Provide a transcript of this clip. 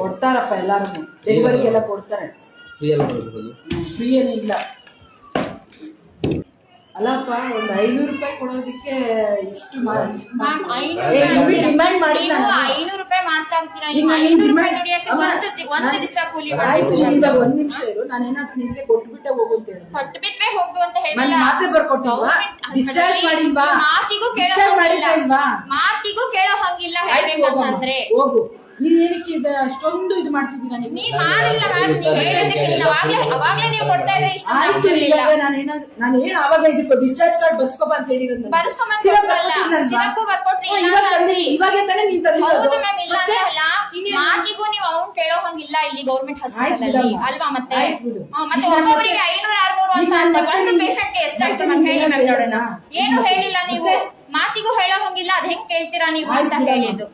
ಕೊಡ್ತಾರಪ್ಪ ಎಲ್ಲಾರು ಡೆಲಿವರಿಗೆಲ್ಲ ಕೊಡ್ತಾರೆ. ಫ್ರೀ ಏನಿಲ್ಲ ಅಲ್ಲಪ್ಪ. ಒಂದು 500 ರೂಪಾಯಿ ಕೊಡೋದಕ್ಕೆ ಇಷ್ಟು ಡಿಮ್ಯಾಂಡ್ ಮಾಡಿ 500 ರೂಪಾಯಿ ಮಾಡ್ತಾ ಇರ್ತೀರಾ? 500 ರೂಪಾಯಿ ದುಡಿಯಕ್ಕೆ ಒಂದು ದಿವಸ ಕೂಲಿ ಆಯ್ತು. ಇವಾಗ 1 ನಿಮಿಷ ಇರು, ನಾನೇನಾದ್ರೂ ನಿನ್ಗೆ ಕೊಟ್ಬಿಟ್ಟೆ ಹೋಗು ಅಂತ ಹೇಳಿ ಕೊಟ್ಬಿಟ್ರೆ ಹೋಗು ಅಂತ ಹೇಳಿಲ್ಲ. ಮಾತ್ರ ಬರ್ಕೊಟ್ಟಿಲ್ವಾ? ಡಿಸ್ಚಾರ್ಜ್ ಮಾಡಿಲ್ವಾ? ಮಾತಿಗೂ ಕೇಳೋ ಹಂಗಿಲ್ಲ ಹೇಳ್ಬೇಕಂತಂದ್ರೆ ಹೋಗು. ನೀನ್ ಏನಕ್ಕೆ ಅಷ್ಟೊಂದು ಇದು ಮಾಡ್ತಿದ್ದೀರಾ? ನೀವ್ ಮಾಡಿಲ್ಲ ಮ್ಯಾಮ್, ನೀವ್ ಹೇಳೋದಕ್ಕಿಲ್ಲ. ಅವಾಗ್ಲೇ ನೀವು ಕೊಡ್ತಾ ಇದ್ರೆ ಇಷ್ಟ ನಾನು ಏನ್ ಅವಾಗ ಇದಕ್ಕೆ ಡಿಸ್ಚಾರ್ಜ್ ಕಾರ್ಡ್ ಬರ್ಸ್ಕೊಬ ಅಂತ ಹೇಳಿರೋದು. ಸಿರಪ್ಪು ಬರ್ಕೊಟ್ರಿ ಇವಾಗ ತಾನೇ ನೀನ್ ಹೌದು ಮ್ಯಾಮ್, ಇಲ್ಲ ಅಂತ ಅಲ್ಲ. ಮಾತಿಗೂ ನೀವು ಅವ್ನ್ ಕೇಳೋ ಹಂಗಿಲ್ಲ ಇಲ್ಲಿ ಗೌರ್ಮೆಂಟ್ ಹಾಸ್ಪಿಟಲ್ ಅಲ್ಲಿ ಅಲ್ವಾ? ಮತ್ತೆ ಒಬ್ಬೊಬ್ಬರಿಗೆ 500-600 ಅಂತ ಒಂದು ಪೇಷಂಟ್ ಗೆ ಎಷ್ಟಾಯ್ತು ಅಂತ ಹೇಳಿ ಮ್ಯಾಮ್ ನೋಡೋಣ. ಏನು ಹೇಳಿಲ್ಲ ನೀವು, ಮಾತಿಗೂ ಹೇಳೋ ಹಂಗಿಲ್ಲ. ಅದ್ ಹೆಂಗ್ ಕೇಳ್ತೀರಾ ನೀವು ಅಂತ ಹೇಳಿದ್ದು.